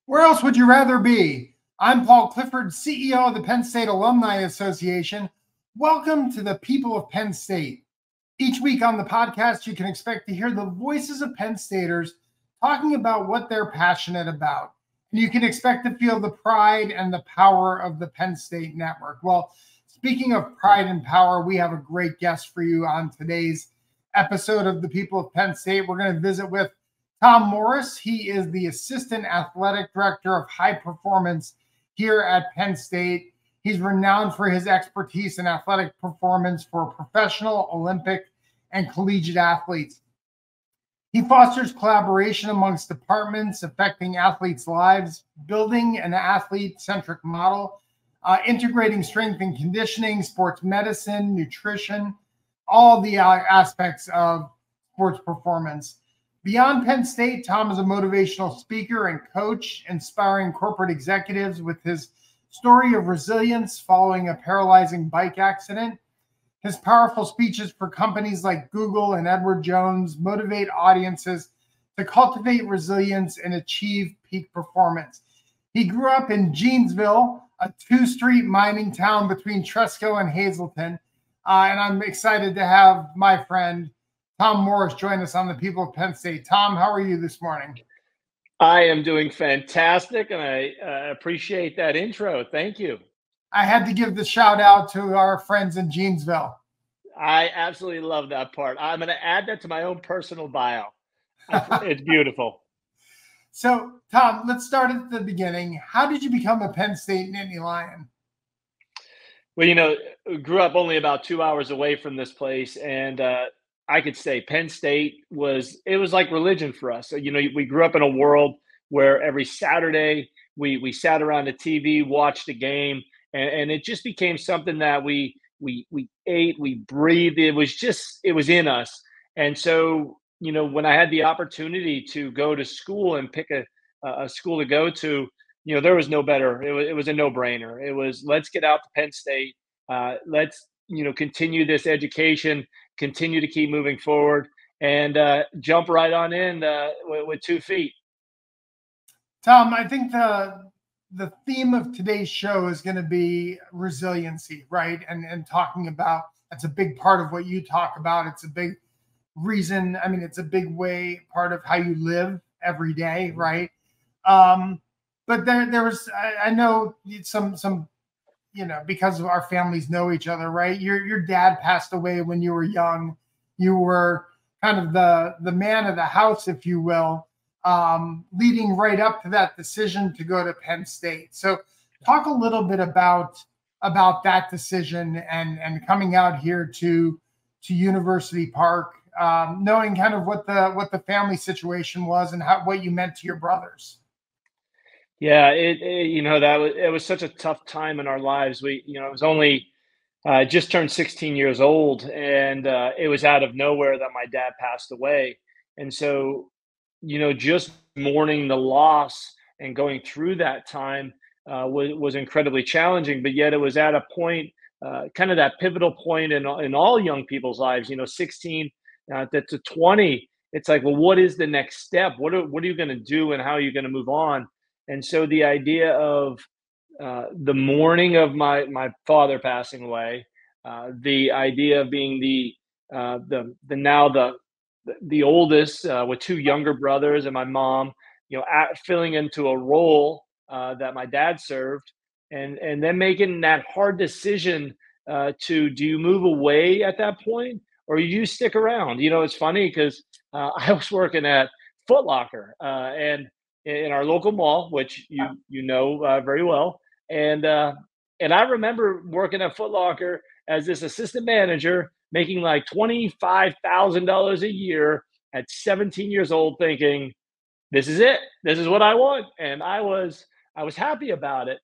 Where else would you rather be? I'm Paul Clifford, CEO of the Penn State Alumni Association. Welcome to the People of Penn State. Each week on the podcast, you can expect to hear the voices of Penn Staters talking about what they're passionate about. And you can expect to feel the pride and the power of the Penn State network. Well, speaking of pride and power, we have a great guest for you on today's episode of the People of Penn State. We're going to visit with Tom Morris. He is the Assistant Athletic Director of High Performance here at Penn State. He's renowned for his expertise in athletic performance for professional, Olympic, and collegiate athletes. He fosters collaboration amongst departments affecting athletes' lives, building an athlete-centric model, integrating strength and conditioning, sports medicine, nutrition, all the aspects of sports performance. Beyond Penn State, Tom is a motivational speaker and coach, inspiring corporate executives with his story of resilience following a paralyzing bike accident. His powerful speeches for companies like Google and Edward Jones motivate audiences to cultivate resilience and achieve peak performance. He grew up in Jeansville, a two-street mining town between Tresco and Hazleton, and I'm excited to have my friend Tom Morris join us on the People of Penn State. Tom, how are you this morning? I am doing fantastic, and I appreciate that intro. Thank you. I had to give the shout out to our friends in Jeansville. I absolutely love that part. I'm going to add that to my own personal bio. It's beautiful. So, Tom, let's start at the beginning. How did you become a Penn State Nittany Lion? Well, grew up only about 2 hours away from this place, and I could say Penn State was like religion for us. So, we grew up in a world where every Saturday we sat around the TV, watched a game, and it just became something that we ate, we breathed. It was in us. And so, when I had the opportunity to go to school and pick a school to go to, there was no better. It was a no-brainer. It was, let's get out to Penn State. Let's continue this education, continue to keep moving forward, and jump right on in with 2 feet. Tom, I think the theme of today's show is going to be resiliency, right? And talking about, that's a big part of what you talk about. It's a big reason. I mean, it's a big part of how you live every day, right? But there was, I know some, because of our families know each other, right? Your dad passed away when you were young. You were kind of the man of the house, if you will, leading right up to that decision to go to Penn State. So talk a little bit about that decision and coming out here to University Park, knowing kind of what the family situation was and what you meant to your brothers. Yeah, it was such a tough time in our lives. I was only just turned 16 years old, and it was out of nowhere that my dad passed away. And so, just mourning the loss and going through that time was incredibly challenging. But yet, it was at a point, kind of that pivotal point in all young people's lives. 16 to 20. It's like, well, what is the next step? What are you going to do, and how are you going to move on? And so the idea of the mourning of my father passing away, the idea of being the oldest with 2 younger brothers and my mom, filling into a role that my dad served, and then making that hard decision do you move away at that point, or you stick around? It's funny because I was working at Foot Locker, and in our local mall, which you know very well. And I remember working at Foot Locker as this assistant manager, making like $25,000 a year at 17 years old, thinking, this is it. This is what I want. And I was happy about it,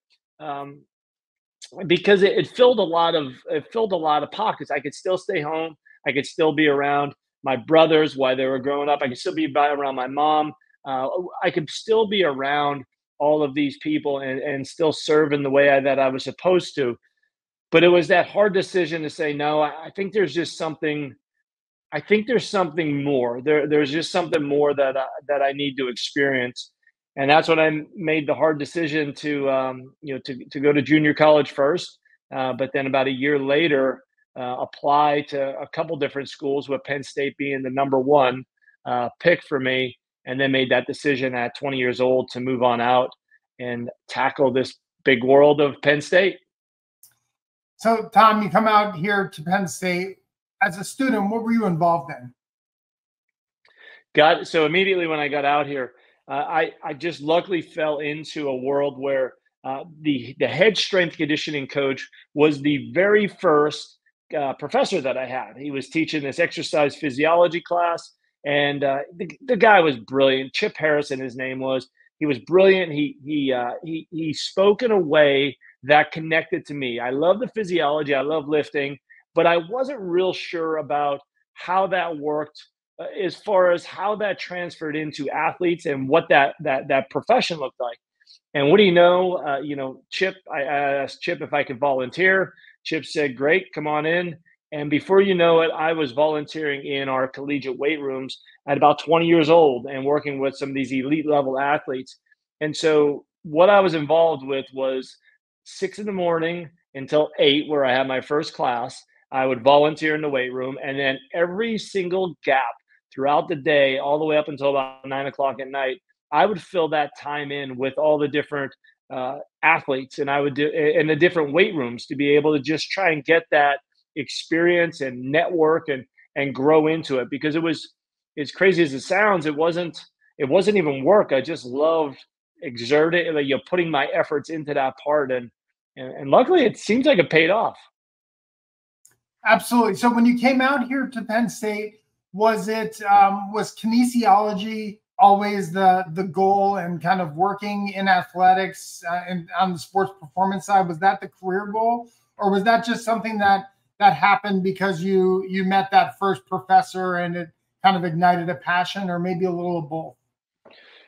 because it filled a lot of pockets. I could still stay home. I could still be around my brothers while they were growing up. I could still be around my mom. I could still be around all of these people and still serve in the way that I was supposed to. But it was that hard decision to say, no, I think there's just something. I think there's something more. There's just something more that I need to experience. And that's when I made the hard decision to to go to junior college first, but then about a year later, apply to a couple different schools, with Penn State being the number one pick for me, and then made that decision at 20 years old to move on out and tackle this big world of Penn State. So, Tom, you come out here to Penn State. As a student, what were you involved in? So immediately when I got out here, I just luckily fell into a world where the head strength conditioning coach was the very first professor that I had. He was teaching this exercise physiology class, and the guy was brilliant. Chip Harrison, his name was. He was brilliant. He spoke in a way that connected to me. I love the physiology. I love lifting, but I wasn't real sure about how that worked, as far as how that transferred into athletes and what that profession looked like. And what do you know? Chip. I asked Chip if I could volunteer. Chip said, "Great, come on in." And before you know it, I was volunteering in our collegiate weight rooms at about 20 years old and working with some of these elite level athletes. And so, what I was involved with was 6 in the morning until 8, where I had my first class. I would volunteer in the weight room, and then every single gap throughout the day, all the way up until about 9 o'clock at night, I would fill that time in with all the different athletes, and I would do in the different weight rooms to be able to just try and get that experience and network and grow into it, because it was, as crazy as it sounds, it wasn't even work. I just loved exerting, like, putting my efforts into that part, and luckily it seems like it paid off. Absolutely. So, when you came out here to Penn State, was kinesiology always the goal, and kind of working in athletics and on the sports performance side? Was that the career goal, or was that just something that happened because you met that first professor and it kind of ignited a passion, or maybe a little of both?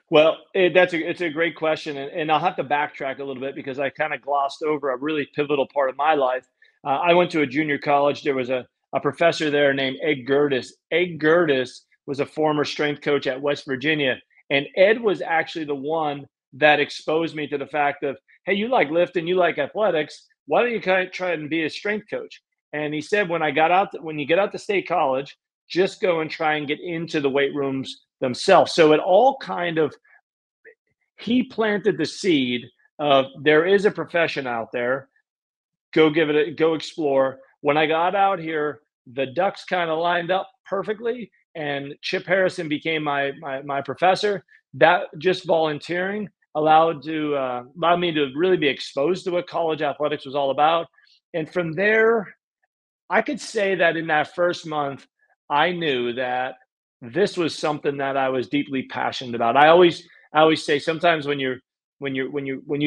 Well, it's a great question, and I'll have to backtrack a little bit because I kind of glossed over a really pivotal part of my life. I went to a junior college. There was a professor there named Ed Gertis. Ed Gertis was a former strength coach at West Virginia, and Ed was actually the one that exposed me to the fact of, hey, you like lifting, you like athletics. Why don't you kind of try and be a strength coach? And he said, when you get out to state college, just go and try and get into the weight rooms themselves. So it all kind of, he planted the seed of, there is a profession out there. Go give it go explore. When I got out here, the ducks kind of lined up perfectly, and Chip Harrison became my professor. That just volunteering allowed me to really be exposed to what college athletics was all about. And from there, I could say that in that first month, I knew that this was something that I was deeply passionate about. I always say, sometimes when you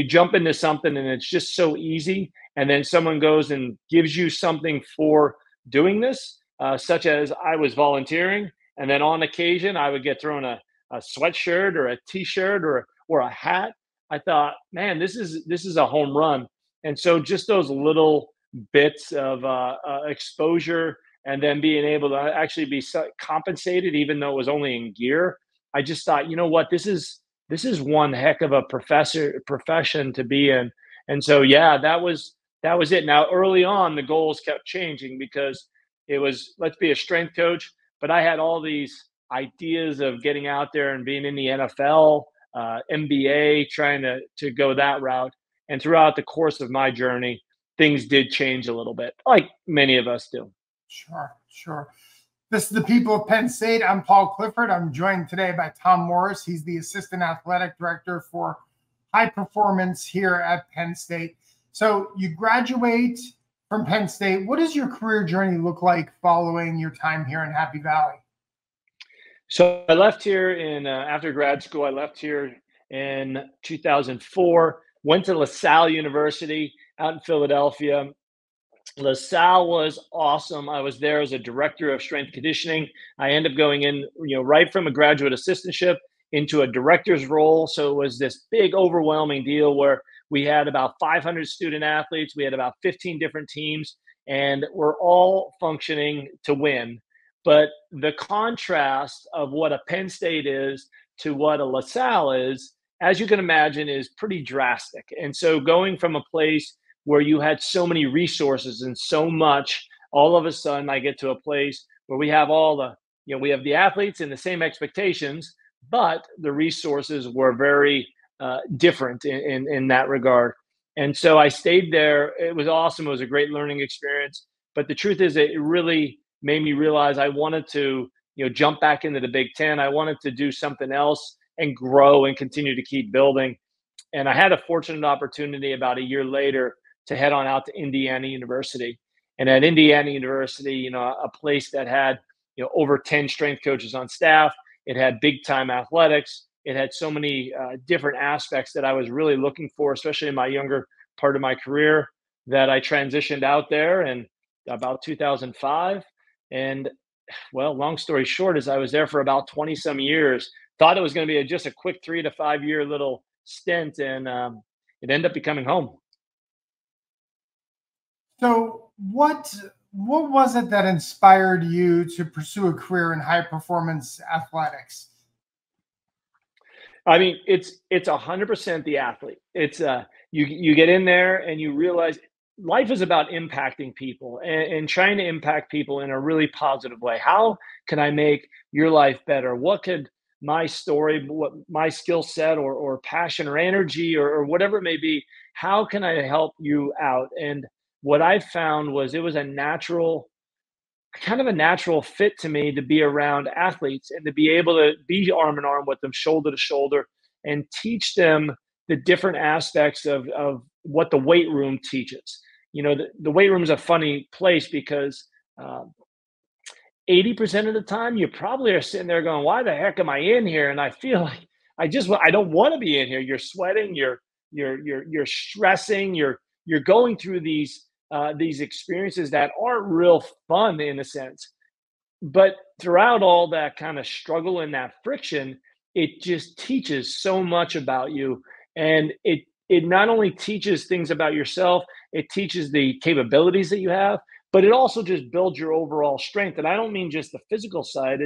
jump into something and it's just so easy, and then someone goes and gives you something for doing this, such as I was volunteering, and then on occasion I would get thrown a sweatshirt or a t-shirt or a hat. I thought, man, this is a home run. And so just those little bits of exposure, and then being able to actually be compensated, even though it was only in gear. I just thought, you know what, this is one heck of a profession to be in. And so, yeah, that was it. Now, early on, the goals kept changing because it was, let's be a strength coach, but I had all these ideas of getting out there and being in the NFL, NBA, trying to go that route. And throughout the course of my journey, things did change a little bit, like many of us do. Sure, sure. This is the People of Penn State. I'm Paul Clifford. I'm joined today by Tom Morris. He's the Assistant Athletic Director for High Performance here at Penn State. So you graduate from Penn State. What does your career journey look like following your time here in Happy Valley? So I left here after grad school. I left here in 2004, went to LaSalle University out in Philadelphia. LaSalle was awesome. I was there as a director of strength conditioning. I ended up going in, right from a graduate assistantship into a director's role. So it was this big, overwhelming deal where we had about 500 student athletes. We had about 15 different teams, and we're all functioning to win. But the contrast of what a Penn State is to what a LaSalle is as you can imagine, is pretty drastic. And so going from a place where you had so many resources and so much, all of a sudden I get to a place where we have all the, we have the athletes and the same expectations, but the resources were very different in that regard. And so I stayed there. It was awesome. It was a great learning experience. But the truth is, it really made me realize I wanted to, jump back into the Big Ten. I wanted to do something else and grow and continue to keep building. And I had a fortunate opportunity about a year later to head on out to Indiana University. And at Indiana University, a place that had, over 10 strength coaches on staff, it had big time athletics. It had so many different aspects that I was really looking for, especially in my younger part of my career, that I transitioned out there in about 2005. And well, long story short is I was there for about 20 some years. Thought it was going to be just a quick 3 to 5 year little stint, and it ended up becoming home. So what was it that inspired you to pursue a career in high performance athletics? I mean, it's 100% the athlete. It's you get in there and you realize life is about impacting people and trying to impact people in a really positive way. How can I make your life better? What could my story, what my skill set or passion or energy or whatever it may be, how can I help you out? And what I found was it was a natural kind of a natural fit to me to be around athletes and to be able to be arm in arm with them, shoulder to shoulder, and teach them the different aspects of what the weight room teaches. The weight room is a funny place because 80% of the time you probably are sitting there going, why the heck am I in here? And I feel like I don't want to be in here. You're sweating, you're stressing, you're going through these experiences that aren't real fun in a sense. But throughout all that kind of struggle and that friction, it just teaches so much about you. And it not only teaches things about yourself, it teaches the capabilities that you have, but it also just builds your overall strength. And I don't mean just the physical side.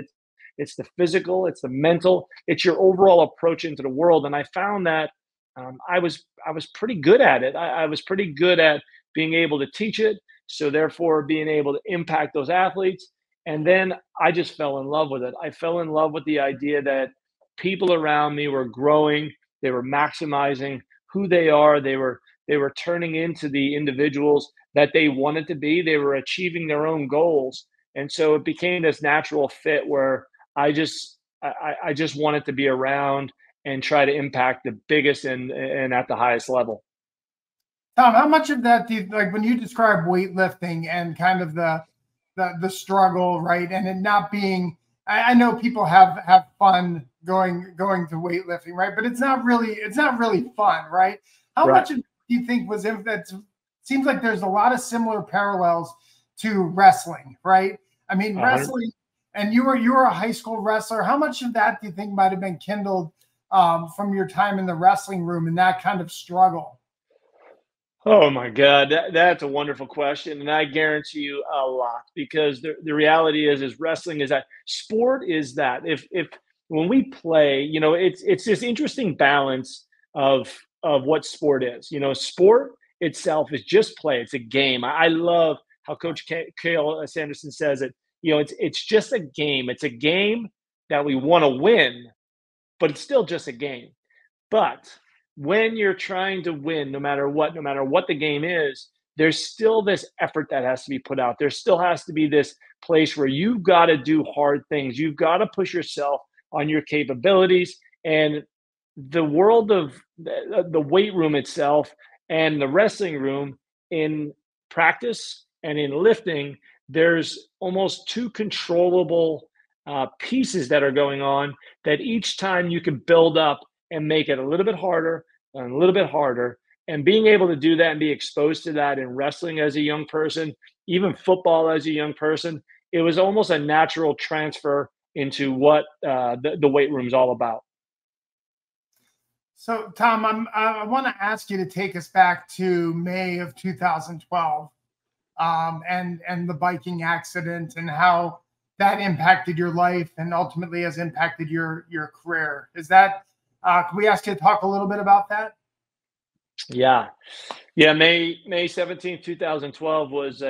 It's the physical, it's the mental, it's your overall approach into the world. And I found that I was pretty good at it. I was pretty good at being able to teach it. So therefore being able to impact those athletes. And then I just fell in love with it. I fell in love with the idea that people around me were growing, they were maximizing who they are, they were turning into the individuals that they wanted to be, they were achieving their own goals. And so it became this natural fit where I just wanted to be around and try to impact the biggest and at the highest level. Tom, how much of that do you like when you describe weightlifting and kind of the struggle, right? And it not being, I know people have fun going to weightlifting, right? But it's not really fun, right? How Right. much of it do you think was if that seems like there's a lot of similar parallels to wrestling, right? I mean, 100. wrestling, and you were a high school wrestler. How much of that do you think might have been kindled from your time in the wrestling room and that kind of struggle? Oh my God, that's a wonderful question, and I guarantee you a lot because the reality is wrestling is that sport is that if when we play, it's this interesting balance of what sport is. Sport itself is just play; it's a game. I love how Coach Kale Sanderson says it. It's just a game. It's a game that we want to win, but it's still just a game. But when you're trying to win, no matter what the game is, there's still this effort that has to be put out. There still has to be this place where you've got to do hard things. You've got to push yourself on your capabilities. And the world of the weight room itself and the wrestling room in practice and in lifting, there's almost two controllable pieces that are going on that each time you can build up and make it a little bit harder and a little bit harder. And being able to do that and be exposed to that in wrestling as a young person, even football as a young person, it was almost a natural transfer into what the weight room is all about. So, Tom, I want to ask you to take us back to May of 2012, and the biking accident and how that impacted your life and ultimately has impacted your career. Is that Can we ask you to talk a little bit about that? Yeah. May 17th, 2012 was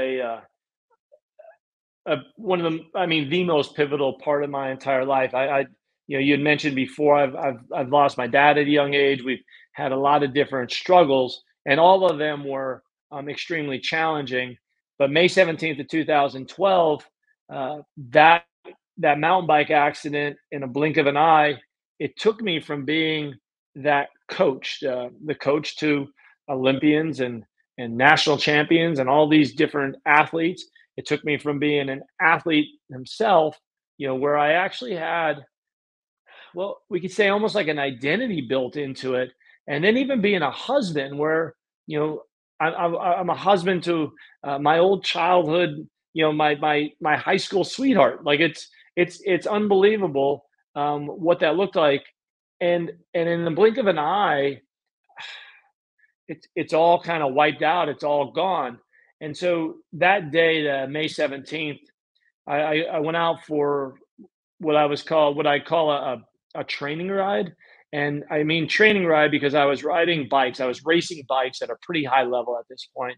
one of the most pivotal part of my entire life. You had mentioned before, I've lost my dad at a young age. We've had a lot of different struggles, and all of them were extremely challenging. But May 17th of 2012, that mountain bike accident, in a blink of an eye, it took me from being that coach, the coach to Olympians and national champions and all these different athletes. It took me from being an athlete himself, where I actually had, well, we could say almost like an identity built into it. And then even being a husband, where, I'm a husband to my old childhood, my high school sweetheart. Like it's unbelievable what that looked like. And in the blink of an eye, it's all kind of wiped out. It's all gone. And so that day, May 17th, I went out for what I call a training ride. And I mean training ride because I was riding bikes. I was racing bikes at a pretty high level at this point.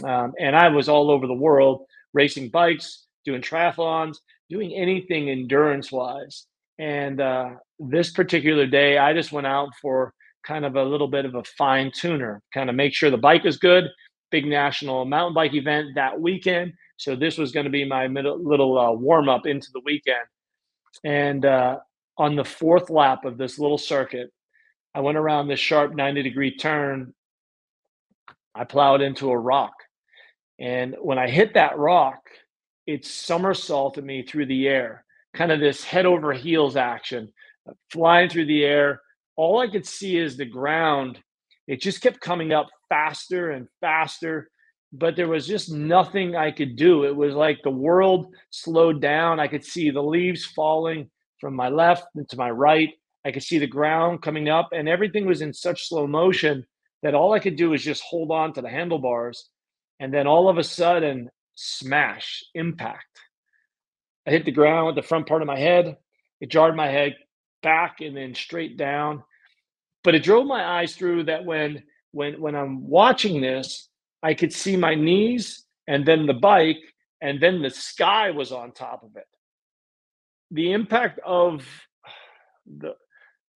And I was all over the world racing bikes, doing triathlons, doing anything endurance wise. And this particular day, I just went out for kind of a little bit of a fine tuner, kind of make sure the bike was good. Big national mountain bike event that weekend. So this was going to be my little warm up into the weekend. And on the fourth lap of this little circuit, I went around this sharp 90-degree turn. I plowed into a rock. And when I hit that rock, it somersaulted me through the air, kind of this head over heels action, flying through the air. All I could see is the ground. It just kept coming up faster and faster, but there was just nothing I could do. It was like the world slowed down. I could see the leaves falling from my left and to my right. I could see the ground coming up, and everything was in such slow motion that all I could do was just hold on to the handlebars. And then all of a sudden, smash, impact. I hit the ground with the front part of my head. It jarred my head back and then straight down. But it drove my eyes through that when I'm watching this, I could see my knees and then the bike and then the sky was on top of it. The impact of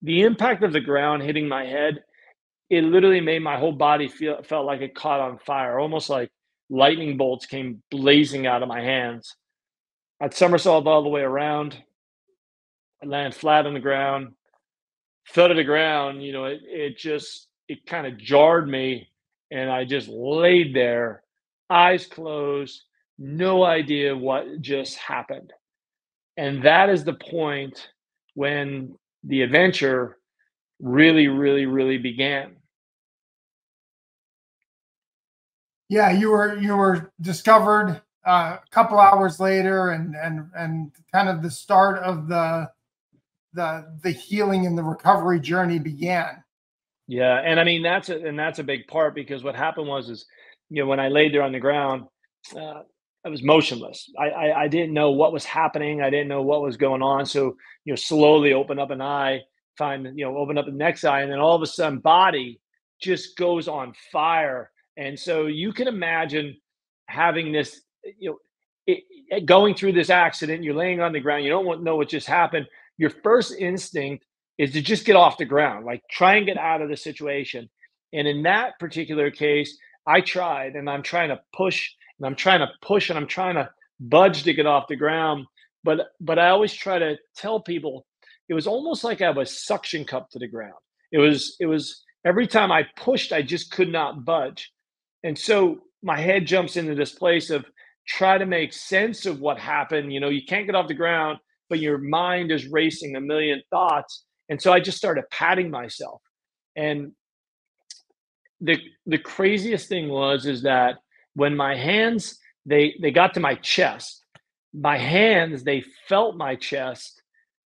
the impact of the ground hitting my head, it literally made my whole body felt like it caught on fire, almost like lightning bolts came blazing out of my hands. I'd somersault all the way around. I land flat on the ground, fell to the ground. It kind of jarred me, and I just laid there, eyes closed, no idea what just happened. And that is the point when the adventure really, really, really began. Yeah, you were discovered a couple hours later, and kind of the start of the healing and the recovery journey began. Yeah, and I mean that's a big part, because what happened was when I laid there on the ground, I was motionless. I didn't know what was happening. I didn't know what was going on. So slowly open up an eye, open up the next eye, and then all of a sudden, body just goes on fire. And so you can imagine having this, going through this accident. You're laying on the ground. You don't know what just happened. Your first instinct is to just get off the ground, like try and get out of the situation. And in that particular case, I tried, and I'm trying to push, and I'm trying to push, and I'm trying to budge to get off the ground. But I always try to tell people it was almost like I was suction cupped to the ground. It was every time I pushed, I just could not budge. And so my head jumps into this place of try to make sense of what happened. You can't get off the ground, but your mind is racing a million thoughts. And so I just started patting myself. And the craziest thing is that when my hands they got to my chest, my hands, they felt my chest,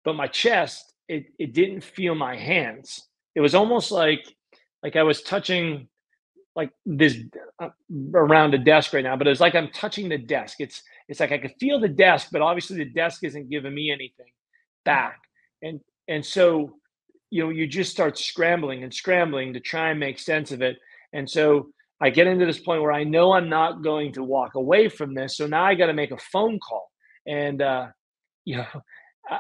but my chest, it didn't feel my hands. It was almost like I was touching like this around a desk right now, but it's like I'm touching the desk. It's like I could feel the desk, but obviously the desk isn't giving me anything back. And so you just start scrambling and scrambling to try and make sense of it. And so I get into this point where I know I'm not going to walk away from this. So now I got to make a phone call. And, you know, uh,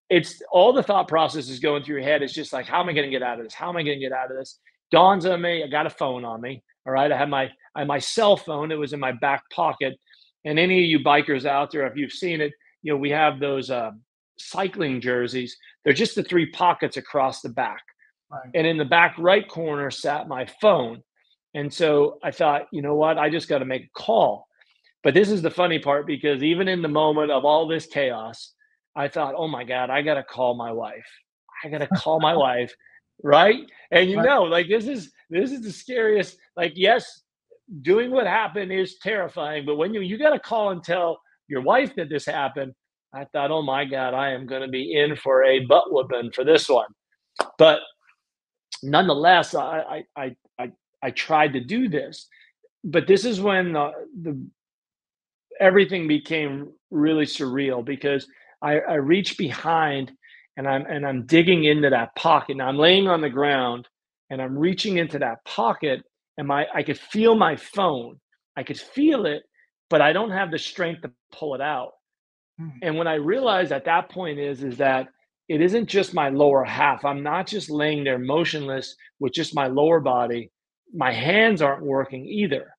it's all the thought process is going through your head. It's just like, how am I going to get out of this? How am I going to get out of this? Dawns on me. I got a phone on me. All right. I had my cell phone. It was in my back pocket. And any of you bikers out there, if you've seen it, we have those cycling jerseys. They're just the three pockets across the back. Right. And in the back right corner sat my phone. And so I thought, you know what? I just got to make a call. But this is the funny part, because even in the moment of all this chaos, I thought, oh my God, I got to call my wife. I got to call my wife. Right. And Right. like this is the scariest. Like, yes, doing what happened is terrifying, but when you got to call and tell your wife that this happened, I thought, oh my God, I am going to be in for a butt whooping for this one. But nonetheless, I tried to do this. But this is when the everything became really surreal, because I reached behind and I'm digging into that pocket. Now I'm laying on the ground and I'm reaching into that pocket, and I could feel my phone. I could feel it, but I don't have the strength to pull it out. Mhm. And when I realized at that point is that it isn't just my lower half. I'm not just laying there motionless with just my lower body. My hands aren't working either.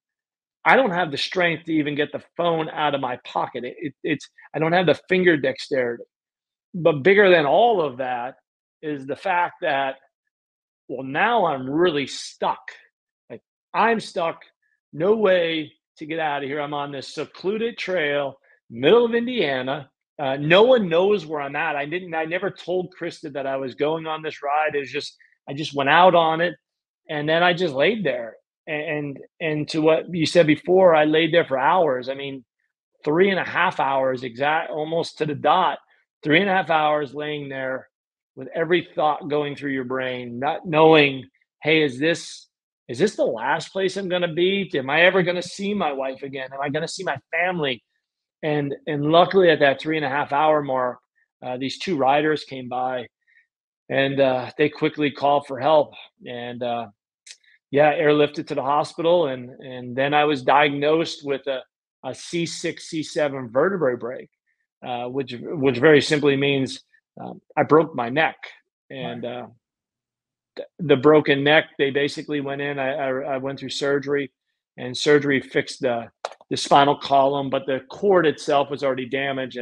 I don't have the strength to even get the phone out of my pocket. It's I don't have the finger dexterity. But bigger than all of that is the fact that, well, now I'm really stuck. Like, I'm stuck. No way to get out of here. I'm on this secluded trail, middle of Indiana. No one knows where I'm at. I never told Krista that I was going on this ride. I just went out on it, and then I just laid there. And to what you said before, I laid there for hours. I mean, 3.5 hours exact, almost to the dot. 3.5 hours laying there with every thought going through your brain, not knowing, hey, is this the last place I'm going to be? Am I ever going to see my wife again? Am I going to see my family? And luckily at that 3.5 hour mark, these two riders came by, and they quickly called for help. And yeah, airlifted to the hospital, and then I was diagnosed with a C6 C7 vertebrae break, which very simply means I broke my neck. Right. And the broken neck, they basically went in. I went through surgery, and surgery fixed the spinal column, but the cord itself was already damaged,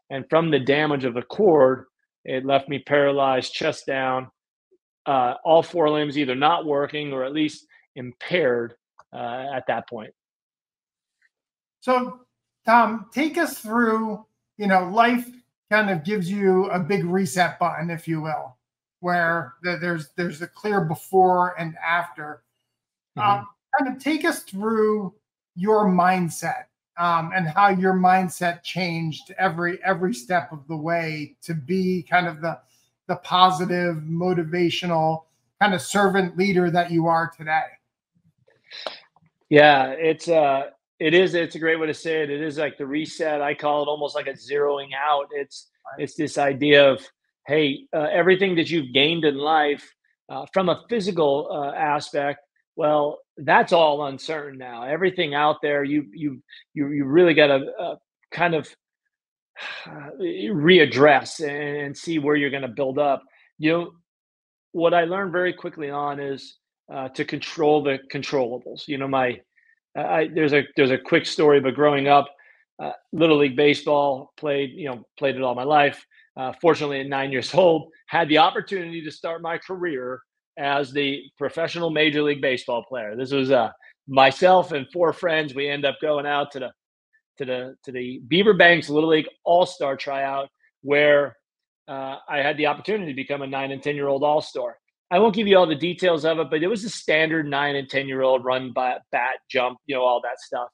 and from the damage of the cord, it left me paralyzed, chest down, all four limbs either not working or at least impaired at that point. So, Tom, take us through, life kind of gives you a big reset button, if you will, where there's a clear before and after. Mhm. Kind of take us through your mindset, and how your mindset changed every step of the way to be kind of the positive, motivational kind of servant leader that you are today. Yeah, it's a great way to say it. It is like the reset. I call it almost like a zeroing out. It's this idea of, hey, everything that you've gained in life, from a physical aspect, well, that's all uncertain now. Everything out there, you really got to kind of readdress and see where you're going to build up. You know, what I learned very quickly on is to control the controllables. There's a quick story, but growing up, little league baseball, played it all my life. Fortunately, at 9 years old, had the opportunity to start my career as the professional major league baseball player. This was myself and four friends. We end up going out to the Beaver Banks Little League All Star tryout, where I had the opportunity to become a 9 and 10-year-old All Star. I won't give you all the details of it, but it was a standard 9 and 10-year-old run, by bat, jump, all that stuff.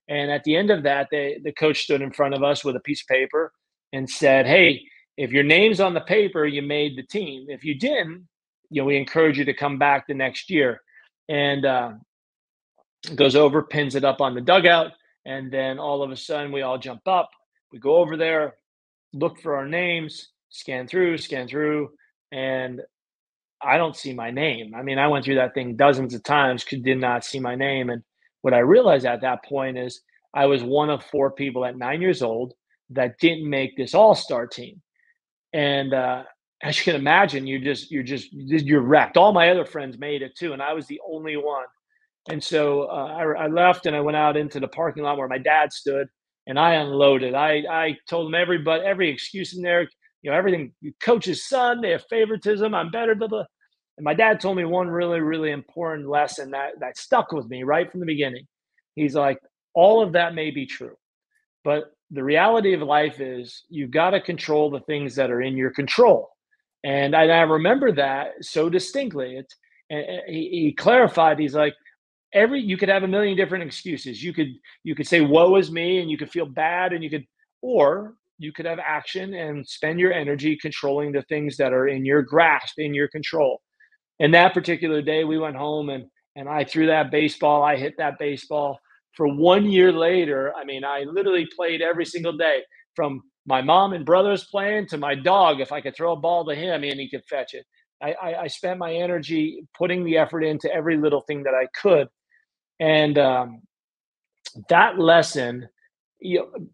And at the end of that, the coach stood in front of us with a piece of paper and said, "Hey, if your name's on the paper, you made the team. If you didn't, we encourage you to come back the next year." And goes over, pins it up on the dugout, and then all of a sudden we all jump up. We go over there, look for our names, scan through, and I don't see my name. I mean, I went through that thing dozens of times, did not see my name. And what I realized at that point is I was one of four people at 9 years old that didn't make this all-star team. And as you can imagine, you're wrecked. All my other friends made it too, and I was the only one. And so I left and I went out into the parking lot where my dad stood, and I unloaded. I told him every excuse in there, everything. Coach's son, they have favoritism. I'm better, blah blah. And my dad told me one really really important lesson that stuck with me right from the beginning. He's like, all of that may be true, but the reality of life is you've got to control the things that are in your control. And I remember that so distinctly. He clarified. He's like, you could have a million different excuses. You could say woe is me, and you could feel bad, and or you could have action and spend your energy controlling the things that are in your grasp, in your control. And that particular day we went home, and I threw that baseball. I hit that baseball. For 1 year later, I mean, I literally played every single day, from my mom and brothers playing to my dog. If I could throw a ball to him and he could fetch it. I spent my energy putting the effort into every little thing that I could. And that lesson, you know,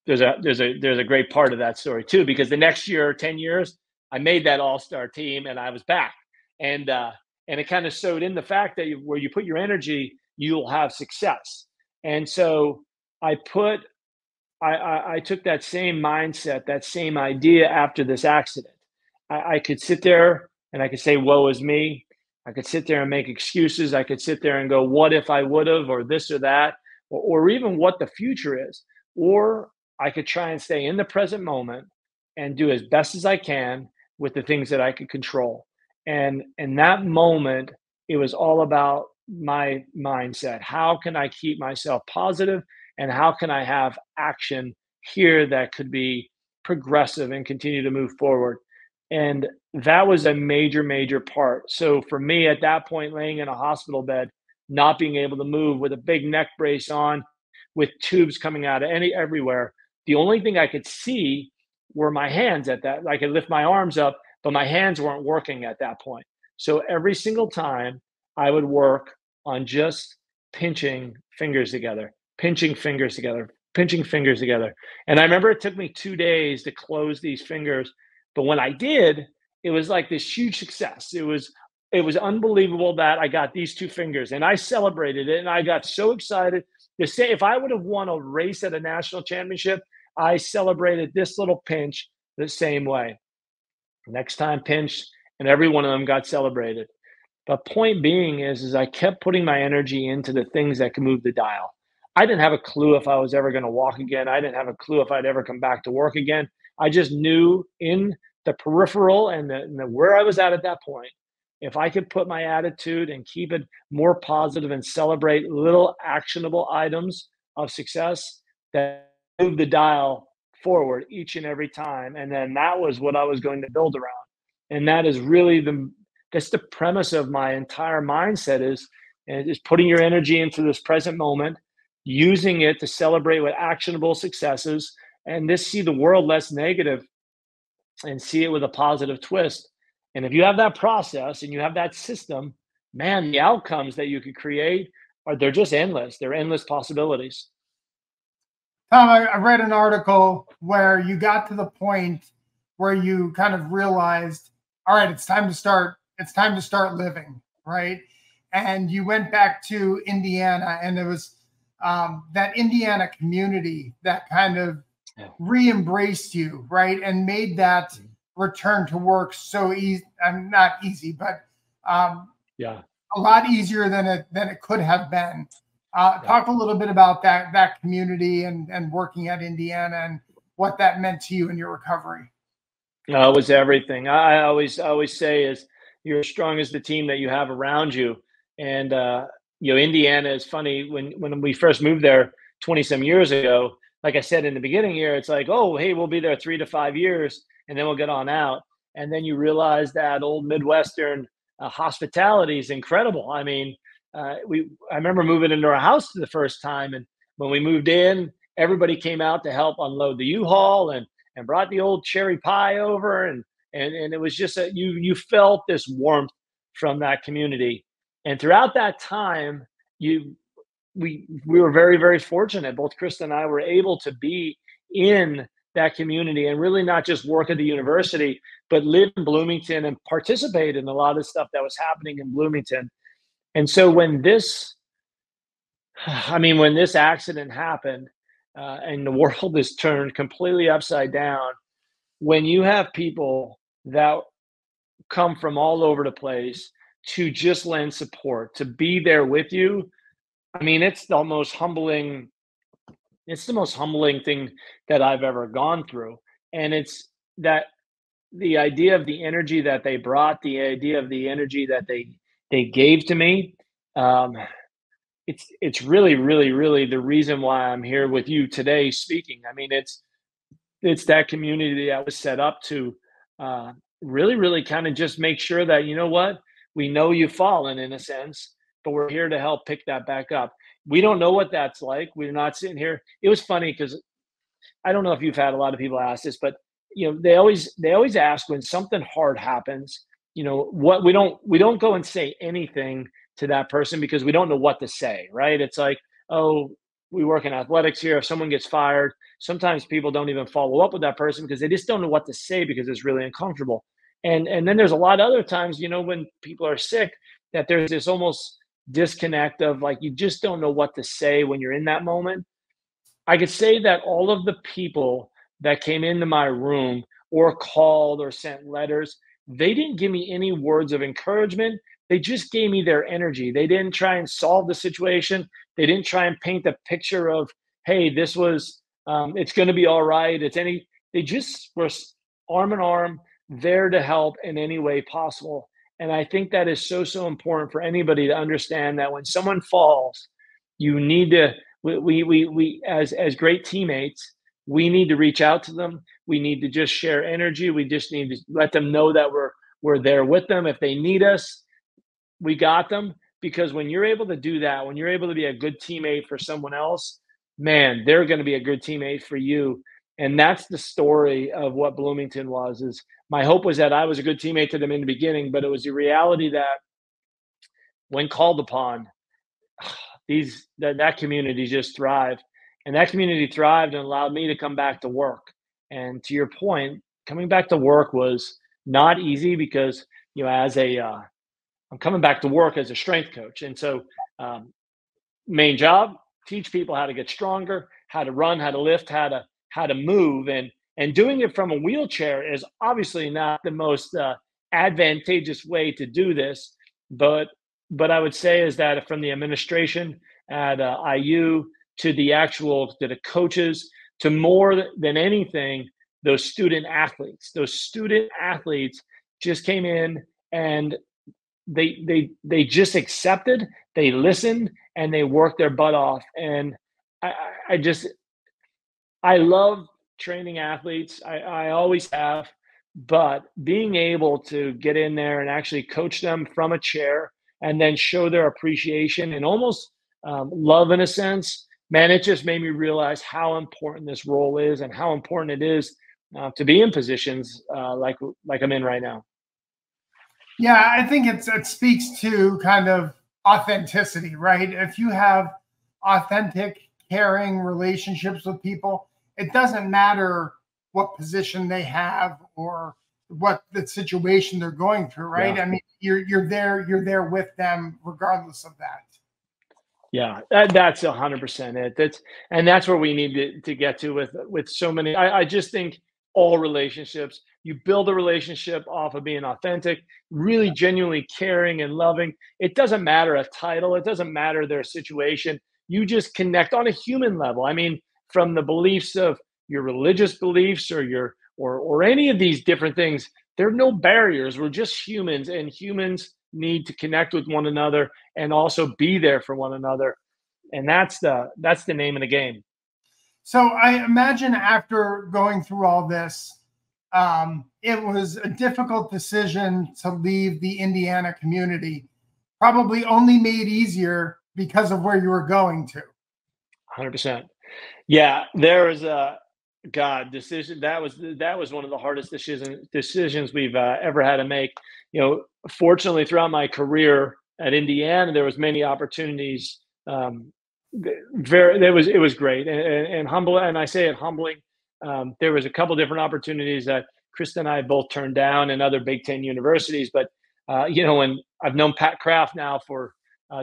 there's a great part of that story too, because the next year, 10 years, I made that all-star team and I was back. And it kind of showed in the fact that where you put your energy, you'll have success. And so I put I took that same mindset, that same idea after this accident. I could sit there and I could say, woe is me. I could sit there and make excuses. I could sit there and go, what if I would have, or this or that, or even what the future is. Or I could try and stay in the present moment and do as best as I can with the things that I could control. And in that moment, it was all about my mindset. How can I keep myself positive, and how can I have action here that could be progressive and continue to move forward? And that was a major, major part. So for me at that point, laying in a hospital bed, not being able to move with a big neck brace on, with tubes coming out of everywhere, the only thing I could see were my hands at that. I could lift my arms up, but my hands weren't working at that point. So every single time I would work on just pinching fingers together, pinching fingers together, pinching fingers together. And I remember it took me 2 days to close these fingers. But when I did, it was like this huge success. It was unbelievable that I got these two fingers, and I celebrated it. And I got so excited to say, if I would have won a race at a national championship, I celebrated this little pinch the same way. Next time pinch, and every one of them got celebrated. But point being is I kept putting my energy into the things that can move the dial. I didn't have a clue if I was ever going to walk again. I didn't have a clue if I'd ever come back to work again. I just knew in the peripheral and where I was at that point, if I could put my attitude and keep it more positive and celebrate little actionable items of success, that move the dial forward each and every time. And then that was what I was going to build around. And that is really that's the premise of my entire mindset is putting your energy into this present moment, using it to celebrate with actionable successes, and just see the world less negative and see it with a positive twist. And if you have that process and you have that system, man, the outcomes that you could create they're just endless. They're endless possibilities. Tom, I read an article where you got to the point where you kind of realized, all right, it's time to start living, right? And you went back to Indiana, and it was that Indiana community that kind of re-embraced you, right? And made that return to work so easy. Not easy, but a lot easier than it could have been. Talk a little bit about that community and working at Indiana and what that meant to you in your recovery. It was everything. I always say is you're as strong as the team that you have around you. And Indiana is funny. When we first moved there 20 some years ago, like I said in the beginning here, it's like, oh, hey, we'll be there 3 to 5 years and then we'll get on out. And then you realize that old Midwestern hospitality is incredible. I mean, I remember moving into our house for the first time, and when we moved in, everybody came out to help unload the U-Haul and brought the old cherry pie over, and And it was just that you felt this warmth from that community. And throughout that time, we were very, very fortunate. Both Krista and I were able to be in that community and really not just work at the university, but live in Bloomington and participate in a lot of stuff that was happening in Bloomington. And so when this, when this accident happened, and the world is turned completely upside down, when you have people that come from all over the place to just lend support, to be there with you, it's the most humbling. It's the most humbling thing that I've ever gone through, and it's that the idea of the energy that they brought, the idea of the energy that they gave to me. Um, it's really, really, really the reason why I'm here with you today speaking. It's that community that was set up to uh, really, really kind of just make sure that, you know what, we know you've fallen in a sense, but we're here to help pick that back up. We don't know what that's like. We're not sitting here. It was funny because I don't know if you've had a lot of people ask this, but they always ask when something hard happens, what we don't go and say anything to that person because we don't know what to say, right? It's like, oh, we work in athletics here. If someone gets fired, sometimes people don't even follow up with that person because they just don't know what to say because it's really uncomfortable. And then there's a lot of other times, when people are sick, that there's this almost disconnect of like you just don't know what to say when you're in that moment. I could say that all of the people that came into my room or called or sent letters, they didn't give me any words of encouragement. They just gave me their energy. They didn't try and solve the situation. They didn't try and paint a picture of, hey, this was, it's going to be all right. They just were arm in arm, there to help in any way possible. And I think that is so, so important for anybody to understand that when someone falls, you need to, we as great teammates, we need to reach out to them. We need to just share energy. We just need to let them know that we're there with them. If they need us, we got them. Because when you're able to do that, when you're able to be a good teammate for someone else, man, they're going to be a good teammate for you. And that's the story of what Bloomington was. Is my hope was that I was a good teammate to them in the beginning, but it was the reality that when called upon, that community just thrived, and that community thrived and allowed me to come back to work. And to your point, coming back to work was not easy because as a I'm coming back to work as a strength coach, and so um, main job, teach people how to get stronger, how to run, how to lift, how to move, and doing it from a wheelchair is obviously not the most advantageous way to do this. But I would say is that from the administration at IU to the coaches, to more than anything, those student athletes just came in and they just accepted, they listened, and they worked their butt off. And I, I just I love training athletes. I always have, but being able to get in there and actually coach them from a chair and then show their appreciation and almost love in a sense, man, it just made me realize how important this role is and how important it is to be in positions like I'm in right now. Yeah, I think it speaks to kind of authenticity, right? If you have authentic, caring relationships with people, it doesn't matter what position they have or what the situation they're going through, right? Yeah. I mean, you're there with them regardless of that. Yeah, that's 100% it. That's where we need to get to with so many. I just think all relationships, you build a relationship off of being authentic, really genuinely caring and loving. It doesn't matter a title, it doesn't matter their situation. You just connect on a human level. From the beliefs of your religious beliefs or or any of these different things, there are no barriers. We're just humans, and humans need to connect with one another and also be there for one another. And that's the name of the game. So I imagine after going through all this, it was a difficult decision to leave the Indiana community, probably only made easier because of where you were going to. 100%. Yeah, there is God, decision that was one of the hardest decisions we've ever had to make. Fortunately, throughout my career at Indiana, there was many opportunities. Um, it was great and humble, and I say it humbling. There was a couple different opportunities that Krista and I both turned down in other Big Ten universities, but and I've known Pat Kraft now for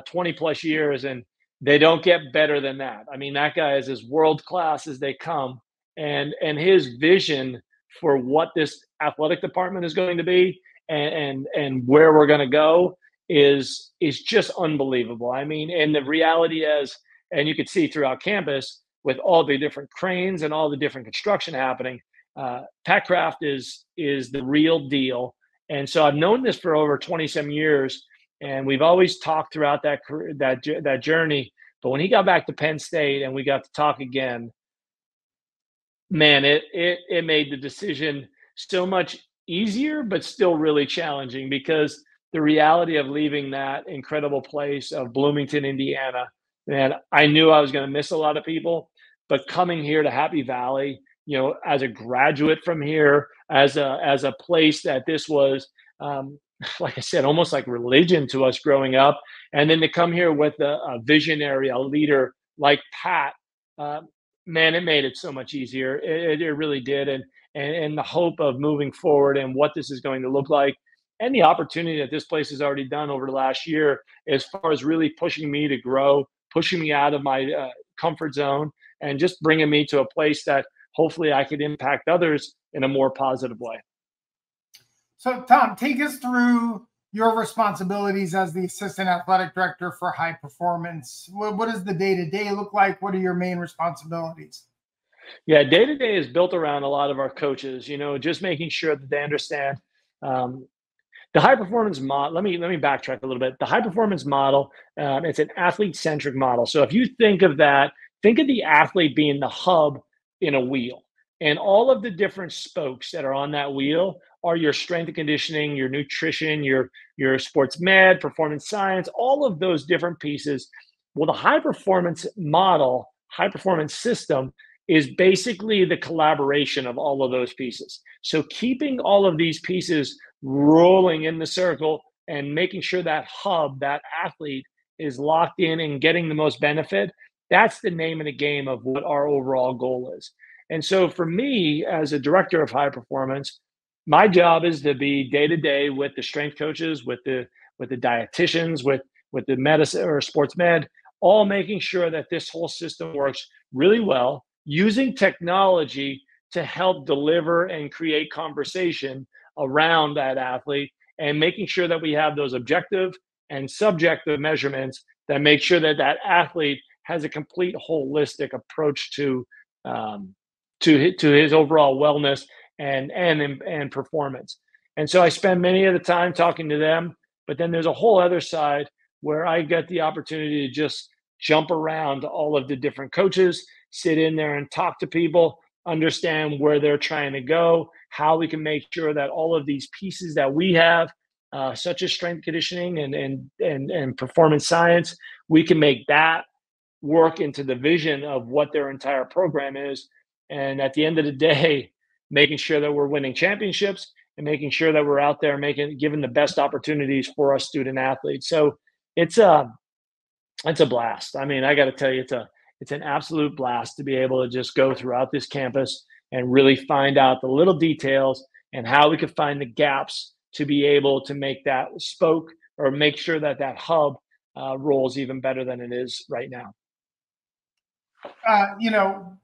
20 plus years, and they don't get better than that. I mean, that guy is as world class as they come, and his vision for what this athletic department is going to be and where we're going to go is just unbelievable. I mean, and the reality is, and you could see throughout campus with all the different cranes and all the different construction happening, Pat Kraft is the real deal. And so I've known this for over 20 some years, and we've always talked throughout that career, that journey. But when he got back to Penn State and we got to talk again, man, it made the decision so much easier, but still really challenging, because the reality of leaving that incredible place of Bloomington, Indiana, man, I knew I was going to miss a lot of people, but coming here to Happy Valley, as a graduate from here, as a place that this was, like I said, almost like religion to us growing up, and then to come here with a visionary, a leader like Pat. Uh, Man, it made it so much easier. It really did. And the hope of moving forward and what this is going to look like, and the opportunity that this place has already done over the last year, as far as really pushing me to grow, pushing me out of my comfort zone, and just bringing me to a place that hopefully I could impact others in a more positive way. So, Tom, take us through your responsibilities as the assistant athletic director for high performance. What does the day-to-day look like? What are your main responsibilities? Yeah, day to day is built around a lot of our coaches, just making sure that they understand um, the high performance model. Let me backtrack a little bit. The high performance model, it's an athlete-centric model. So if you think of that, think of the athlete being the hub in a wheel, and all of the different spokes that are on that wheel are your strength and conditioning, your nutrition, your sports med, performance science, all of those different pieces. Well, the high performance model, high performance system is basically the collaboration of all of those pieces. So keeping all of these pieces rolling in the circle and making sure that hub, that athlete, is locked in and getting the most benefit, that's the name of the game of what our overall goal is. And so for me, as a director of high performance, my job is to be day to day with the strength coaches, with the dietitians, with the medicine or sports med, all making sure that this whole system works really well, using technology to help deliver and create conversation around that athlete, and making sure that we have those objective and subjective measurements that make sure that that athlete has a complete holistic approach um, to his overall wellness and performance. And so I spend many of the time talking to them, but then there's a whole other side where I get the opportunity to just jump around all of the different coaches, sit in there and talk to people, understand where they're trying to go, how we can make sure that all of these pieces that we have, such as strength conditioning and performance science, we can make that work into the vision of what their entire program is. And at the end of the day, making sure that we're winning championships and making sure that we're out there giving the best opportunities for our student athletes. So it's a it's a blast. I mean, I got to tell you, it's an absolute blast to be able to just go throughout this campus and really find out the little details and how we could find the gaps to be able to make that spoke or make sure that that hub rolls even better than it is right now. Uh, you know,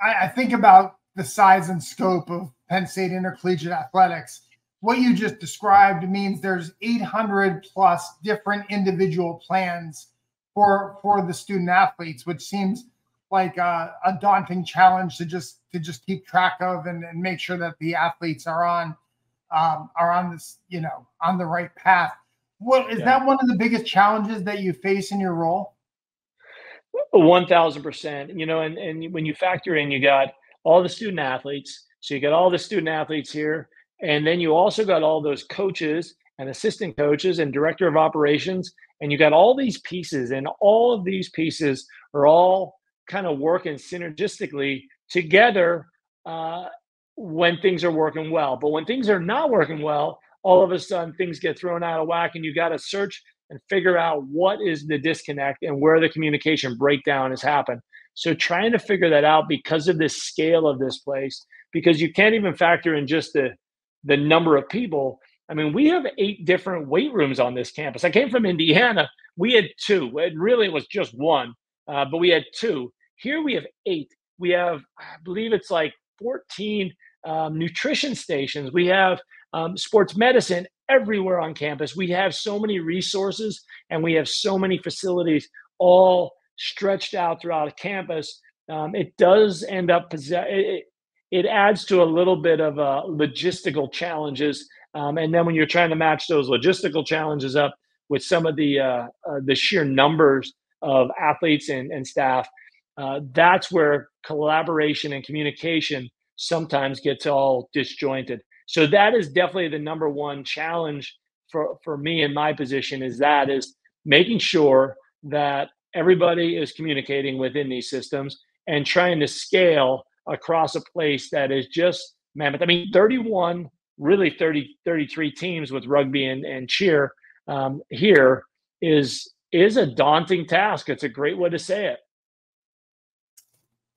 I think about the size and scope of Penn State intercollegiate athletics. What you just described means there's 800 plus different individual plans for the student athletes, which seems like a daunting challenge to just keep track of and make sure that the athletes are on this, on the right path. What is that one of the biggest challenges that you face in your role? 1000%. And when you factor in, you got all the student athletes. So you got all the student athletes here. And then you also got all those coaches and assistant coaches and director of operations. And you got all these pieces, and all of these pieces are all kind of working synergistically together when things are working well. But when things are not working well, all of a sudden things get thrown out of whack, and you got to search and figure out what is the disconnect and where the communication breakdown has happened. So trying to figure that out because of this scale of this place, because you can't even factor in just the number of people. I mean, we have 8 different weight rooms on this campus. I came from Indiana. We had 2. It really was just one, but we had 2. Here we have 8. We have, I believe it's like 14 nutrition stations. We have sports medicine everywhere on campus. We have so many resources and we have so many facilities all stretched out throughout campus. It does end up it adds to a little bit of logistical challenges, and then when you're trying to match those logistical challenges up with some of the sheer numbers of athletes and staff, that's where collaboration and communication sometimes gets all disjointed. So that is definitely the number one challenge for me in my position, is making sure that everybody is communicating within these systems and trying to scale across a place that is just mammoth. I mean, 31, really 33 teams with rugby and cheer here is a daunting task. It's a great way to say it.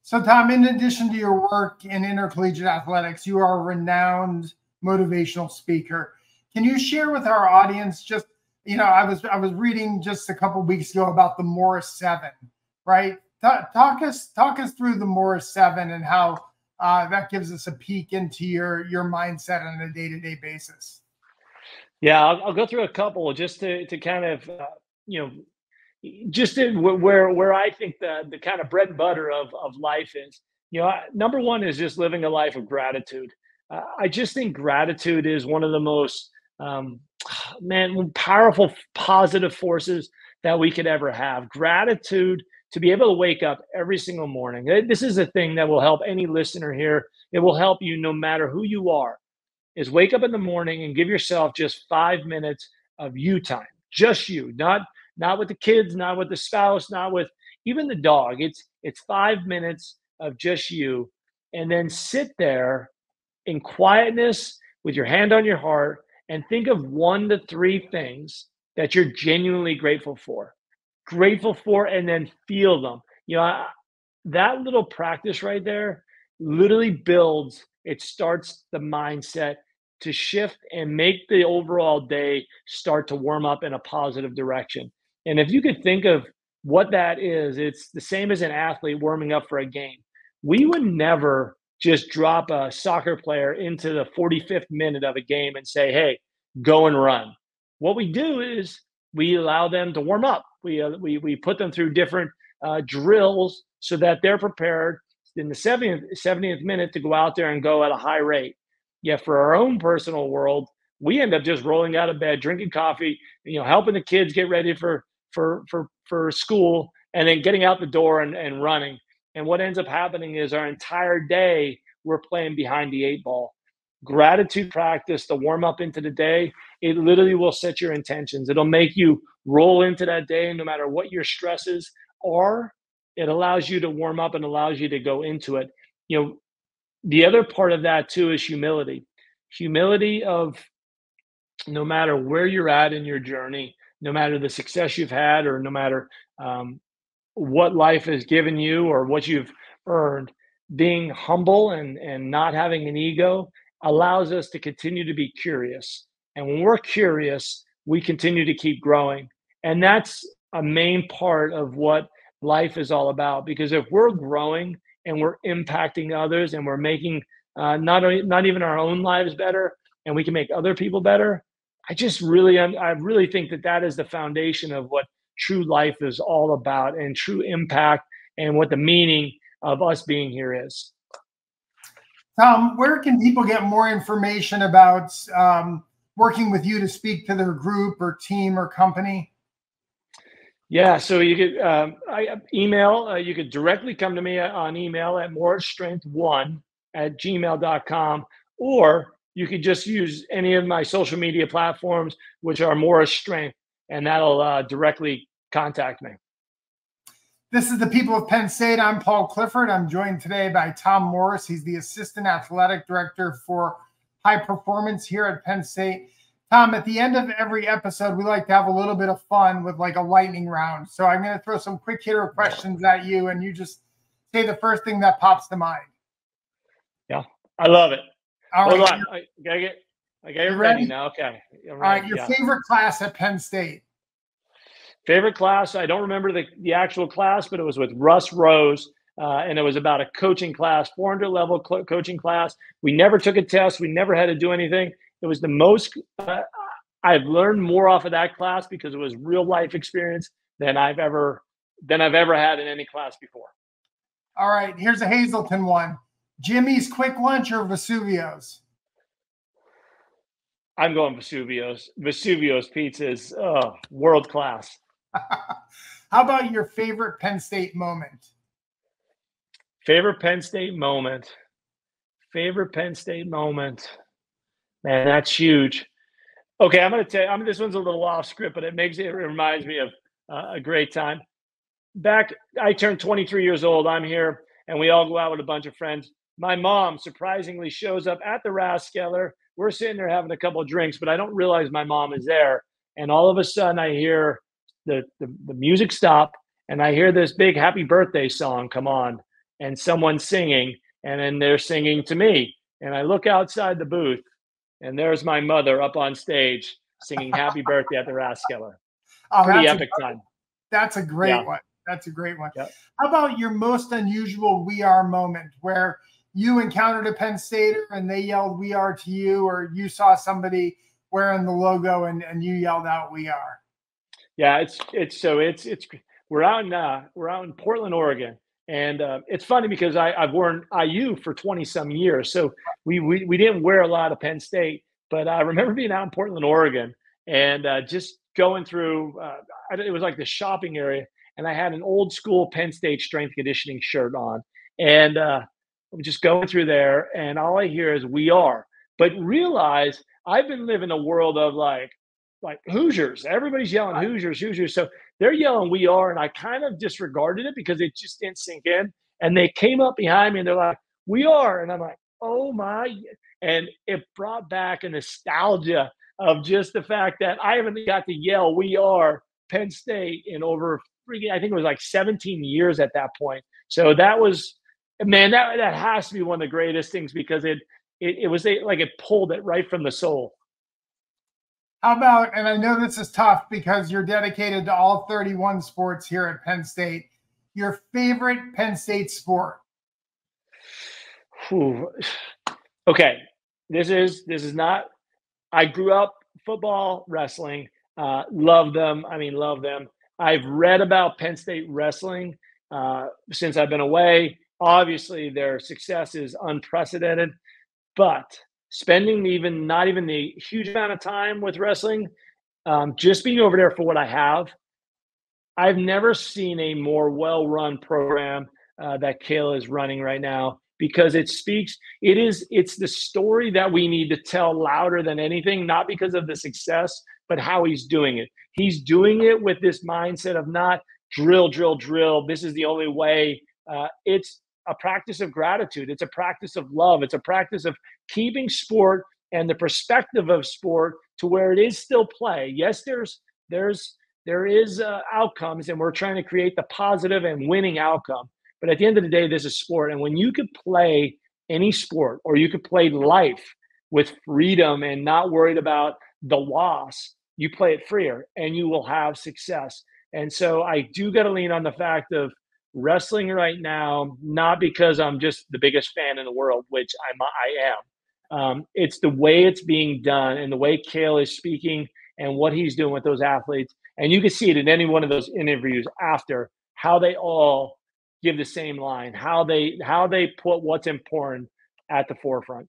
So, Tom, in addition to your work in intercollegiate athletics, you are a renowned motivational speaker. Can you share with our audience just, I was reading just a couple of weeks ago about the Morris 7, right? Talk us through the Morris 7 and how that gives us a peek into your mindset on a day-to-day basis. Yeah, I'll go through a couple just to kind of, just in where I think the kind of bread and butter of life is. Number one is just living a life of gratitude. I just think gratitude is one of the most powerful positive forces that we could ever have. Gratitude to be able to wake up every single morning. This is a thing that will help any listener here. It will help you no matter who you are. Is wake up in the morning and give yourself just 5 minutes of you time, just you, not with the kids, not with the spouse, not with even the dog. It's 5 minutes of just you, and then sit there in quietness with your hand on your heart and think of 1 to 3 things that you're genuinely grateful for, and then feel them. That little practice right there literally starts the mindset to shift and make the overall day start to warm up in a positive direction. And if you could think of what that is, it's the same as an athlete warming up for a game. We would never just drop a soccer player into the 45th minute of a game and say, hey, go and run. What we do is we allow them to warm up. We put them through different drills so that they're prepared in the 70th minute to go out there and go at a high rate. Yet for our own personal world, we end up just rolling out of bed, drinking coffee, helping the kids get ready for school, and then getting out the door and running. And what ends up happening is our entire day, we're playing behind the 8 ball. Gratitude practice to warm up into the day, it literally will set your intentions. It'll make you roll into that day no matter what your stresses are. It allows you to warm up and allows you to go into it. The other part of that too is humility of no matter where you're at in your journey, no matter the success you've had, or no matter what life has given you or what you've earned, being humble and not having an ego allows us to continue to be curious. And when we're curious, we continue to keep growing. And that's a main part of what life is all about. Because if we're growing and we're impacting others and we're making not even our own lives better, and we can make other people better, I really think that is the foundation of what true life is all about, and true impact, and what the meaning of us being here is. Tom, where can people get more information about working with you to speak to their group or team or company? Yeah, so you could email. You could directly come to me on email at morrisstrength1@gmail.com, or you could just use any of my social media platforms, which are Morris Strength, and that'll directly contact me. This is the People of Penn State. I'm Paul Clifford. I'm joined today by Tom Morris. He's the Assistant Athletic Director for High Performance here at Penn State. Tom, at the end of every episode, we like to have a little bit of fun with like a lightning round. So I'm going to throw some quick hitter questions at you, and you just say the first thing that pops to mind. Yeah, I love it. All Hold right. on. I get it ready now. Okay. All right. Your favorite class at Penn State? Favorite class? I don't remember the actual class, but it was with Russ Rose, and it was about a coaching class, 400 level coaching class. We never took a test. We never had to do anything. It was the most. I've learned more off of that class because it was real life experience than I've ever had in any class before. All right. Here's a Hazleton one. Jimmy's Quick Lunch or Vesuvio's? I'm going Vesuvio's. Vesuvio's pizza is world class. How about your favorite Penn State moment? Favorite Penn State moment. Favorite Penn State moment. Man, that's huge. Okay, I'm going to tell you. This one's a little off script, but it reminds me of a great time. I turned 23 years old. I'm here, and we all go out with a bunch of friends. My mom surprisingly shows up at the Rathskeller. We're sitting there having a couple of drinks, but I don't realize my mom is there. And all of a sudden, I hear the music stop, and I hear this big happy birthday song come on, and someone's singing, and then they're singing to me. And I look outside the booth, and there's my mother up on stage singing happy birthday at the Rathskeller. Pretty epic time. That's a great one. That's a great one. Yep. How about your most unusual "We Are" moment where you encountered a Penn Stater and they yelled "We Are" to you, or you saw somebody wearing the logo and you yelled out "We Are"? Yeah, we're out in Portland, Oregon, and it's funny because I've worn IU for 20 some years, so we didn't wear a lot of Penn State, but I remember being out in Portland, Oregon, and just going through. It was like the shopping area, and I had an old school Penn State strength conditioning shirt on, and I'm just going through there, and all I hear is "We Are," but realize I've been living a world of like Hoosiers. Everybody's yelling Hoosiers, Hoosiers. So they're yelling "We Are," and I kind of disregarded it because it just didn't sink in. And they came up behind me and they're like, "We Are," and I'm like, "Oh my!" And it brought back a nostalgia of just the fact that I haven't got to yell "We Are" Penn State in over I think it was like 17 years at that point. So that was, man, that has to be one of the greatest things because it was like it pulled it right from the soul. How about, and I know this is tough because you're dedicated to all 31 sports here at Penn State, your favorite Penn State sport? Okay, this is not. I grew up football, wrestling. Love them. I mean, love them. I've read about Penn State wrestling since I've been away. Obviously, their success is unprecedented, but spending not even the huge amount of time with wrestling, just being over there for what I have, I've never seen a more well-run program that Kale is running right now because it's the story that we need to tell louder than anything, not because of the success, but how he's doing it. He's doing it with this mindset of not drill, drill, drill. This is the only way. It's a practice of gratitude. It's a practice of love. It's a practice of keeping sport and the perspective of sport to where it is still play. Yes, there is outcomes, and we're trying to create the positive and winning outcome. But at the end of the day, this is sport. And when you could play any sport, or you could play life with freedom and not worried about the loss, you play it freer and you will have success. And so I do got to lean on the fact of wrestling right now, not because I'm just the biggest fan in the world, which I am. It's the way it's being done and the way Kale is speaking and what he's doing with those athletes. And you can see it in any one of those interviews after, how they all give the same line, how they put what's important at the forefront.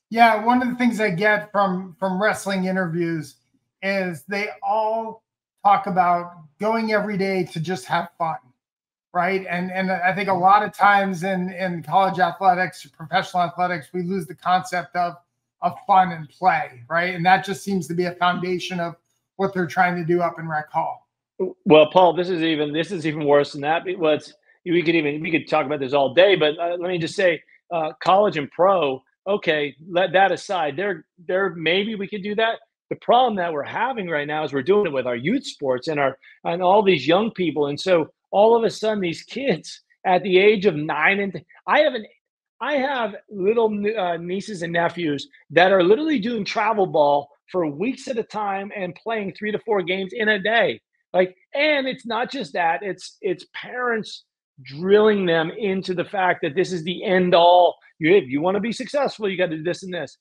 Yeah, one of the things I get from wrestling interviews is they all talk about going every day to just have fun, right? And I think a lot of times in college athletics, professional athletics, we lose the concept of fun and play, right? And that just seems to be a foundation of what they're trying to do up in Rec Hall. Well, Paul, this is even worse than that. We could talk about this all day, but let me just say, college and pro. Okay, let that aside. There maybe we could do that. The problem that we're having right now is we're doing it with our youth sports and all these young people, and so all of a sudden these kids at the age of 9 and I have little nieces and nephews that are literally doing travel ball for weeks at a time and playing 3 to 4 games in a day. Like, and it's not just that; it's parents drilling them into the fact that this is the end all. If you want to be successful, you got to do this and this.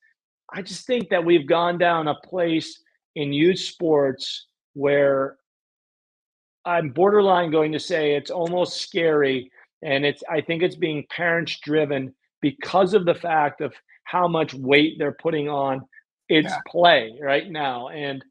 I just think that we've gone down a place in youth sports where I'm borderline going to say it's almost scary, and I think it's being parents driven because of the fact of how much weight they're putting on its Yeah. play right now. And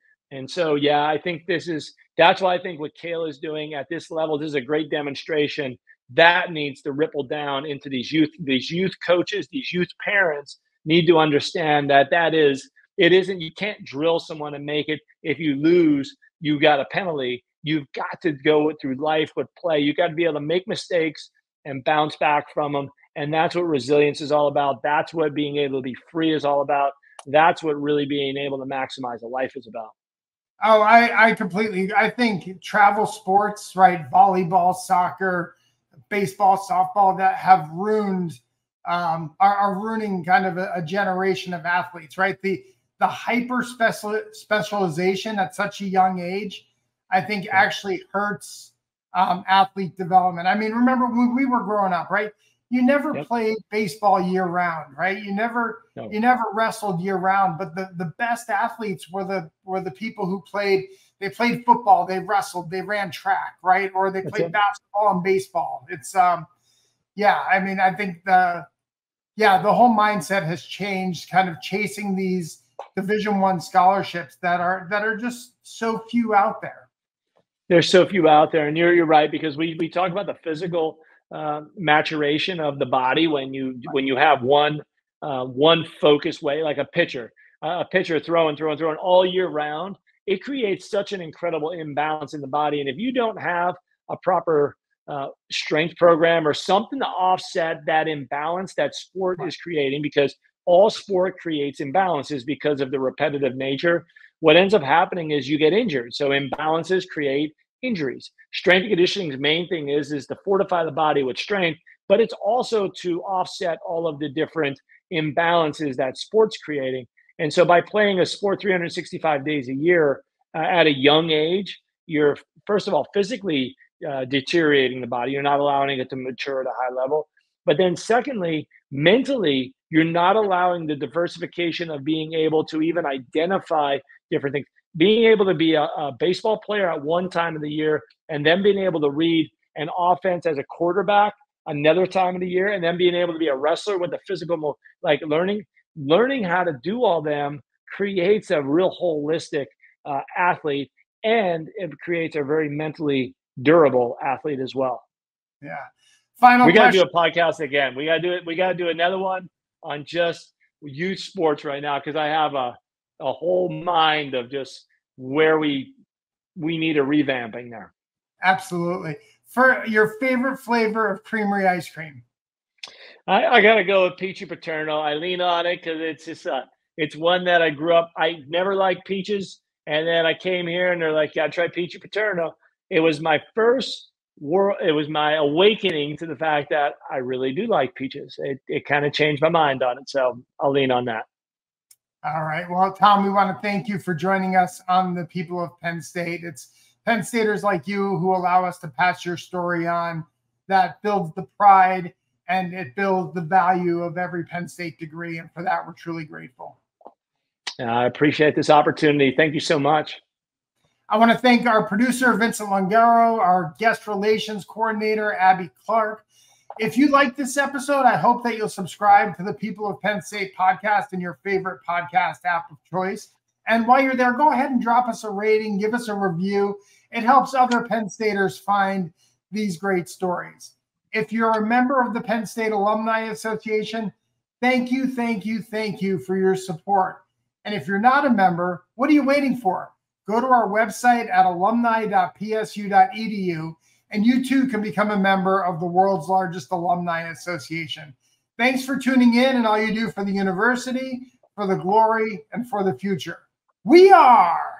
so yeah, I think that's why I think what Kale is doing at this level, this is a great demonstration that needs to ripple down into these youth coaches, these youth parents need to understand it isn't, you can't drill someone and make it. If you lose, you got a penalty. You've got to go through life with play. You got to be able to make mistakes and bounce back from them. And that's what resilience is all about. That's what being able to be free is all about. That's what really being able to maximize a life is about. Oh, I think travel sports, right? Volleyball, soccer, baseball, softball that have ruined, are ruining kind of a generation of athletes, right? The hyper specialization at such a young age, I think actually hurts athlete development. I mean, remember when we were growing up, right? You never Yep. played baseball year round, right? You never wrestled year round, but the best athletes were the people who they played football, they wrestled, they ran track, right? Or they played basketball and baseball. It's yeah, I mean, I think the whole mindset has changed, kind of chasing these Division I scholarships that are just so few out there. There's so few out there, and you're right, because we talk about the physical maturation of the body when you have one focused way, like a pitcher throwing all year round. It creates such an incredible imbalance in the body, and if you don't have a proper strength program or something to offset that imbalance that sport is creating, because all sport creates imbalances because of the repetitive nature. What ends up happening is you get injured. So imbalances create injuries. Strength and conditioning's main thing is to fortify the body with strength, but it's also to offset all of the different imbalances that sports creating. And so by playing a sport 365 days a year at a young age, you're first of all physically deteriorating the body. You're not allowing it to mature at a high level. But then secondly, mentally, you're not allowing the diversification of being able to even identify different things. Being able to be a baseball player at one time of the year and then being able to read an offense as a quarterback another time of the year, and then being able to be a wrestler with the physical, like learning how to do all them creates a real holistic athlete, and it creates a very mentally durable athlete as well. Yeah. Final We got to do question. a podcast again. We got to do it. We got to do another one on just youth sports right now, because I have a whole mind of just where we need a revamping there. Absolutely. For your favorite flavor of creamery ice cream? I got to go with peachy paterno. I lean on it because it's just it's one that I grew up. I never liked peaches, and then I came here and they're like, "Yeah, try peachy paterno." It was my first it was my awakening to the fact that I really do like peaches. It kind of changed my mind on it, so I'll lean on that. All right. Well, Tom, we want to thank you for joining us on the People of Penn State. It's Penn Staters like you who allow us to pass your story on. That builds the pride and it builds the value of every Penn State degree. And for that, we're truly grateful. I appreciate this opportunity. Thank you so much. I want to thank our producer, Vincent Longaro, our guest relations coordinator, Abby Clark. If you like this episode, I hope that you'll subscribe to the People of Penn State podcast in your favorite podcast app of choice. And while you're there, go ahead and drop us a rating, give us a review. It helps other Penn Staters find these great stories. If you're a member of the Penn State Alumni Association, thank you for your support. And if you're not a member, what are you waiting for? go to our website at alumni.psu.edu, and you too can become a member of the world's largest alumni association. Thanks for tuning in and all you do for the university, for the glory, and for the future. We are